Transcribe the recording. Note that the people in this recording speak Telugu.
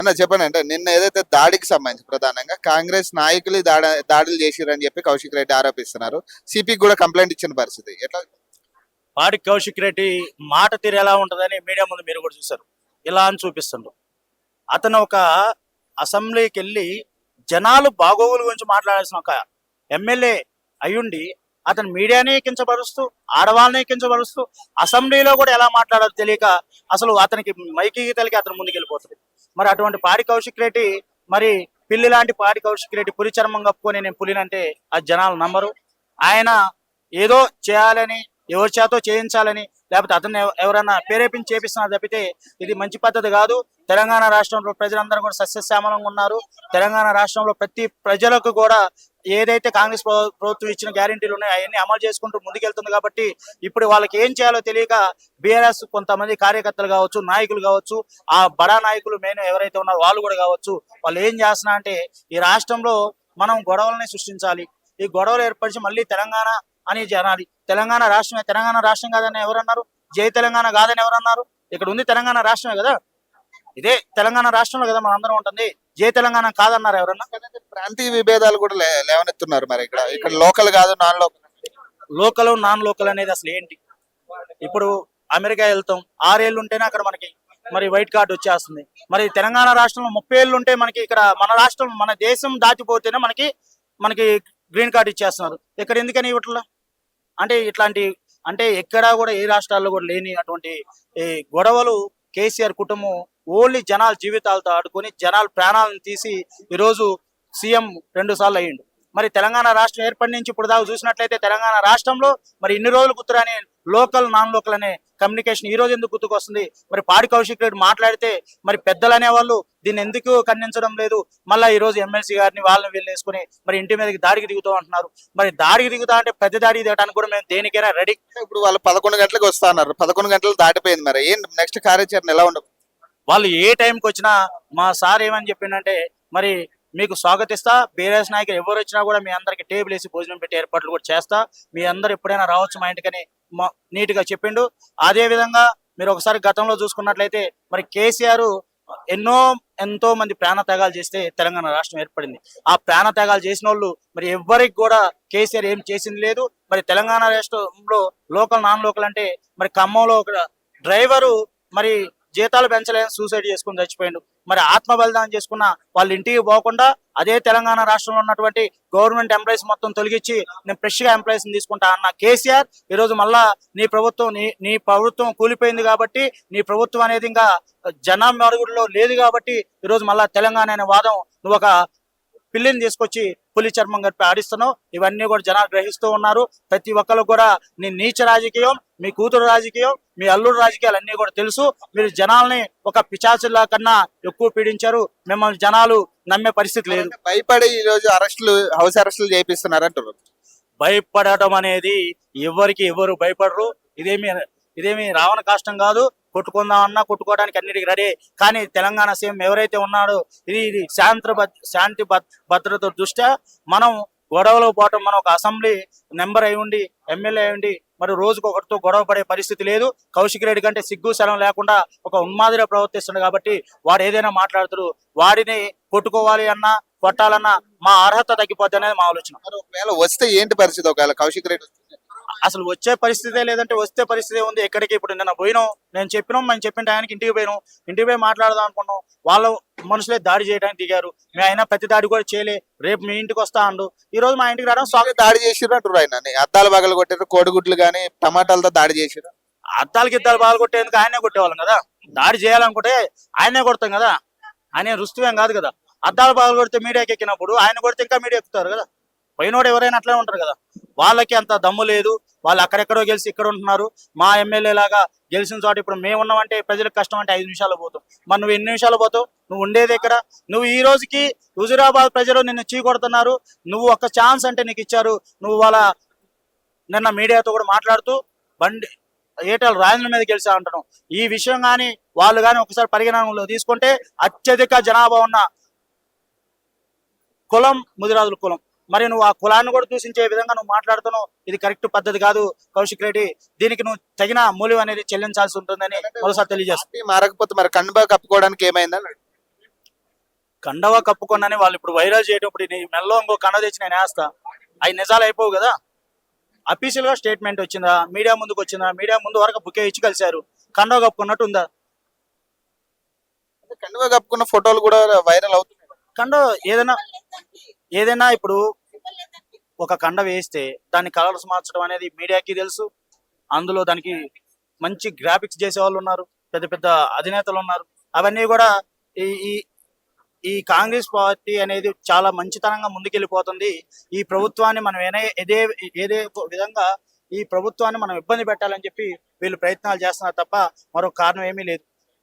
అన్న చెప్పండి. అంటే నిన్న ఏదైతే దాడికి సంబంధించి ప్రధానంగా కాంగ్రెస్ నాయకులు దాడులు చేసిరని చెప్పి కౌశిక్ రెడ్డి ఆరోపిస్తున్నారు. సిపికి కూడా కంప్లైంట్ ఇచ్చిన పరిస్థితి ఎట్లా? పాడి కౌశిక్ రెడ్డి మాట తీరు ఎలా ఉంటుందని మీడియా ముందు మీరు కూడా చూశారు. ఇలా అని చూపిస్తుండ్రు. అతను ఒక అసెంబ్లీకి వెళ్ళి జనాలు బాగోగుల గురించి మాట్లాడాల్సిన ఒక ఎమ్మెల్యే అయ్యుండి అతను మీడియాని కించపరుస్తూ, ఆడవాళ్ళని కించపరుస్తూ, అసెంబ్లీలో కూడా ఎలా మాట్లాడాలో తెలియక అసలు అతనికి మైకి గీతలకి అతను ముందుకెళ్ళిపోతుంది. మరి అటువంటి పాడి కౌశిక్ రెడ్డి, మరి పిల్లి లాంటి పాడి కౌశిక్ రెడ్డి పులి చర్మం కప్పుకొని నేను పులినంటే ఆ జనాలు నమ్మరు. ఆయన ఏదో చేయాలని, ఎవరి చేతో చేయించాలని, లేకపోతే అతన్ని ఎవరైనా ప్రేరేపించి చేపిస్తున్నారు తప్పితే ఇది మంచి పద్ధతి కాదు. తెలంగాణ రాష్ట్రంలో ప్రజలందరూ కూడా సస్యశ్యామలంగా ఉన్నారు. తెలంగాణ రాష్ట్రంలో ప్రతి ప్రజలకు కూడా ఏదైతే కాంగ్రెస్ ప్రభుత్వం ఇచ్చిన గ్యారెంటీలు ఉన్నాయో అవన్నీ అమలు చేసుకుంటూ ముందుకెళ్తుంది. కాబట్టి ఇప్పుడు వాళ్ళకి ఏం చేయాలో తెలియక బీఆర్ఎస్ కొంతమంది కార్యకర్తలు కావచ్చు, నాయకులు కావచ్చు, ఆ బడా నాయకులు మెయిన్ ఎవరైతే ఉన్నారో వాళ్ళు కూడా కావచ్చు, వాళ్ళు ఏం చేస్తున్నా అంటే ఈ రాష్ట్రంలో మనం గొడవలని సృష్టించాలి, ఈ గొడవలు ఏర్పరిచి మళ్ళీ తెలంగాణ అని జనాలి. తెలంగాణ రాష్ట్రమే, తెలంగాణ రాష్ట్రం కాదని ఎవరన్నారు? జై తెలంగాణ కాదని ఎవరన్నారు? ఇక్కడ ఉంది తెలంగాణ రాష్ట్రమే కదా, ఇదే తెలంగాణ రాష్ట్రంలో కదా మన అందరం ఉంటుంది. జై తెలంగాణ కాదన్నారు ఎవరన్నా? ప్రాంతీయ విభేదాలు కూడా లేవనెత్తున్నారు. మరి ఇక్కడ లోకల్ కాదు, non local. Local non local అనేది అసలు ఏంటి? ఇప్పుడు అమెరికా వెళ్తాం, 6 ఏళ్ళు ఉంటేనే అక్కడ మనకి మరి వైట్ కార్డు వచ్చేస్తుంది. మరి తెలంగాణ రాష్ట్రంలో 30 ఏళ్ళు ఉంటే మనకి ఇక్కడ మన రాష్ట్రం, మన దేశం దాటిపోతేనే మనకి గ్రీన్ కార్డు ఇచ్చేస్తున్నారు. ఇక్కడ ఎందుకని ఇవ్వట్లా? అంటే ఇట్లాంటి, అంటే ఎక్కడా కూడా ఏ రాష్ట్రాల్లో కూడా లేని అటువంటి గొడవలు కేసీఆర్ కుటుంబం ఓన్లీ జనాల జీవితాలతో ఆడుకొని జనాల ప్రాణాలను తీసి ఈరోజు సీఎం 2 సార్లు అయ్యిండు. మరి తెలంగాణ రాష్ట్రం ఏర్పడి నుంచి ఇప్పుడు దాకా చూసినట్లయితే తెలంగాణ రాష్ట్రంలో మరి ఇన్ని రోజులు గుర్తురాని లోకల్ నాన్ లోకల్ అనే కమ్యూనికేషన్ ఈ రోజు ఎందుకు గుర్తుకొస్తుంది? మరి పాడి కౌశిక్ రెడ్డి మాట్లాడితే మరి పెద్దలు అనేవాళ్ళు దీన్ని ఎందుకు ఖండించడం లేదు? మళ్ళీ ఈ రోజు ఎమ్మెల్సీ గారిని వాళ్ళని వీళ్ళు వేసుకుని మరి ఇంటి మీదకి దాడికి దిగుతూ అంటున్నారు. మరి దాడికి దిగుతా అంటే పెద్ద దాడికి దిగడానికి కూడా మేము దేనికైనా రెడీ. ఇప్పుడు వాళ్ళు 11 గంటలకు వస్తా అన్నారు, 11 గంటలు దాటిపోయింది. మరి ఏం నెక్స్ట్ కార్యాచరణ ఎలా ఉండదు? వాళ్ళు ఏ టైంకి వచ్చినా మా సార్ ఏమని చెప్పిండంటే, మరి మీకు స్వాగతిస్తా, బీఆర్ఎస్ నాయకులు ఎవరు వచ్చినా కూడా మీ అందరికి టేబుల్ వేసి భోజనం పెట్టి ఏర్పాట్లు కూడా చేస్తా, మీ అందరు ఎప్పుడైనా రావచ్చు మా ఇంటికని నీట్ గా చెప్పిండు. అదే విధంగా మీరు ఒకసారి గతంలో చూసుకున్నట్లయితే మరి కేసీఆర్ ఎంతో మంది ప్రాణత్యాగాలు చేస్తే తెలంగాణ రాష్ట్రం ఏర్పడింది. ఆ ప్రాణత్యాగాలు చేసిన వాళ్ళు మరి ఎవరికి కూడా కేసీఆర్ ఏం చేసింది లేదు. మరి తెలంగాణ రాష్ట్రంలో లోకల్ నాన్ లోకల్ అంటే మరి ఖమ్మంలో ఒక డ్రైవరు మరి జీతాలు పెంచలేని సూసైడ్ చేసుకుని చచ్చిపోయిండు. మరి ఆత్మ బలిదానం చేసుకున్న వాళ్ళ ఇంటికి పోకుండా అదే తెలంగాణ రాష్ట్రంలో ఉన్నటువంటి గవర్నమెంట్ ఎంప్లాయీస్ మొత్తం తొలగించి నేను ఫ్రెష్ గా ఎంప్లాయీస్ తీసుకుంటా అన్న కేసీఆర్ ఈరోజు మళ్ళా నీ ప్రభుత్వం కూలిపోయింది కాబట్టి, నీ ప్రభుత్వం అనేది ఇంకా జనం మరుగుడిలో లేదు కాబట్టి ఈరోజు మళ్ళా తెలంగాణ అనే వాదం నువ్వు ఒక పిల్లిని తీసుకొచ్చి పులి చర్మం కప్పి ఆడిస్తున్నావు. ఇవన్నీ కూడా జనాలు గ్రహిస్తూ ఉన్నారు. ప్రతి ఒక్కరు కూడా నీ నీచ రాజకీయం, మీ కూతురు రాజకీయం, మీ అల్లుడు రాజకీయాలు అన్ని కూడా తెలుసు. మీరు జనాల్ని ఒక పిచాచుల కన్నా ఎక్కువ పీడించారు. మిమ్మల్ని జనాలు నమ్మే పరిస్థితి లేదు. భయపడి ఈ రోజు హౌస్ అరెస్టులు చేపిస్తున్నారు అంటారు. భయపడటం అనేది ఎవరు భయపడరు. ఇదేమి రావణ కాష్టం కాదు. కొట్టుకుందామన్నా కొట్టుకోవడానికి అన్నిటికీ రెడీ. కానీ తెలంగాణ సీఎం ఎవరైతే ఉన్నాడో ఇది శాంతి భద్రత దృష్ట్యా మనం గొడవలో పోవటం, మనం ఒక అసెంబ్లీ మెంబర్ అయి ఉండి, ఎమ్మెల్యే అయి ఉండి మరి రోజుకు ఒకరితో గొడవ పడే పరిస్థితి లేదు. కౌశిక్ రెడ్డి కంటే సిగ్గు శరం లేకుండా ఒక ఉన్మాదిగా ప్రవర్తిస్తున్నాడు కాబట్టి వాడు ఏదైనా మాట్లాడుతాడు. వాడిని కొట్టుకోవాలి అన్నా కొట్టాలన్నా మా అర్హత తగ్గిపోద్ది అనేది మా ఆలోచన. ఒకవేళ వస్తే ఏంటి పరిస్థితి? ఒకవేళ కౌశిక్ రెడ్డి అసలు వచ్చే పరిస్థితే లేదంటే వస్తే పరిస్థితి ఉంది. ఎక్కడికి ఇప్పుడు నిన్న పోయినాం, మేము చెప్పిన టైంకి ఇంటికి పోయి మాట్లాడదాం అనుకున్నాం. వాళ్ళ మనుషులే దాడి చేయడానికి దిగారు. మేము అయినా ప్రతి దాడి కూడా చేయలే. రేపు మీ ఇంటికి వస్తా అండు, ఈ రోజు మా ఇంటికి రావడం దాడి చేసిర్రు అంటారు. ఆయన అద్దాలు పగలు కొట్టారు, కోడిగుడ్లు కానీ టమాటాలతో దాడి చేసిర్రు. అద్దాలు బాగా కొట్టేందుకు ఆయనే కొట్టేవాళ్ళం కదా. దాడి చేయాలనుకుంటే ఆయనే కొడతాం కదా, ఆయన రుస్తువేం కాదు కదా. అద్దాలు బాగా కొడితే మీడియాకి ఎక్కినప్పుడు ఆయన కొడితే ఇంకా మీడియా ఎక్కుతారు కదా. పోయినోడు ఎవరైనా అట్లే ఉంటారు కదా. వాళ్ళకి అంత దమ్ము లేదు. వాళ్ళు అక్కడెక్కడో గెలిచి ఇక్కడ ఉంటున్నారు. మా ఎమ్మెల్యే లాగా గెలిచిన చోట ఇప్పుడు మేము ఉన్నామంటే ప్రజలకు కష్టం అంటే 5 నిమిషాలు పోతాం. మరి నువ్వు ఎన్ని నిమిషాలు పోతావు? నువ్వు ఉండేది ఎక్కడ? నువ్వు ఈ రోజుకి హుజూరాబాద్ ప్రజలు నిన్ను చీకొడుతున్నారు. నువ్వు ఒక ఛాన్స్ అంటే నీకు ఇచ్చారు. నువ్వు వాళ్ళ నిన్న మీడియాతో కూడా మాట్లాడుతూ ఏటాలు రాజేంద్ర మీద గెలిచా అంటున్నావు. ఈ విషయం కానీ వాళ్ళు కానీ ఒకసారి పరిగణనలో తీసుకుంటే అత్యధిక జనాభా ఉన్న కులం ముదిరాజుల కులం. మరి నువ్వు ఆ కులాన్ని కూడా దూషించే విధంగా నువ్వు మాట్లాడుతున్నావు. ఇది కరెక్ట్ పద్ధతి కాదు కౌశిక్ రెడ్డి. దీనికి నువ్వు తగిన మూల్యం అనేది చెల్లించాల్సి ఉంటుందని మరోసారి తెలియజేస్తుంది. మారకపోతే మరి కండుబా కప్పుకోవడానికి ఏమైందని కండవా కప్పుకొనని వాళ్ళు ఇప్పుడు వైరల్ చేయటప్పుడు నీ మెల్లో ఇంకో కండ తెచ్చి నేను వేస్తా, అవి నిజాలు అయిపోవు కదా. అఫీషియల్ గా స్టేట్మెంట్ వచ్చిందా, మీడియా ముందుకు వచ్చిందా, మీడియా ముందు వరకు బుకే ఇచ్చి కలిశారు, కండవా కప్పుకున్నట్టు ఉందా? కండువా కప్పుకున్న ఫోటోలు కూడా వైరల్ అవుతున్నాయి. కండ ఏదైనా ఏదైనా ఇప్పుడు ఒక కండ వేస్తే దాన్ని కలర్స్ మార్చడం అనేది మీడియాకి తెలుసు. అందులో దానికి మంచి గ్రాఫిక్స్ చేసే వాళ్ళు ఉన్నారు, పెద్ద పెద్ద అధినేతలు ఉన్నారు. అవన్నీ కూడా ఈ ఈ ఈ కాంగ్రెస్ పార్టీ అనేది చాలా మంచితనంగా ముందుకెళ్ళిపోతుంది. ఈ ప్రభుత్వాన్ని మనం ఏదే విధంగా ఈ ప్రభుత్వాన్ని మనం ఇబ్బంది పెట్టాలని చెప్పి వీళ్ళు ప్రయత్నాలు చేస్తున్నారు తప్ప మరో కారణం ఏమీ లేదు.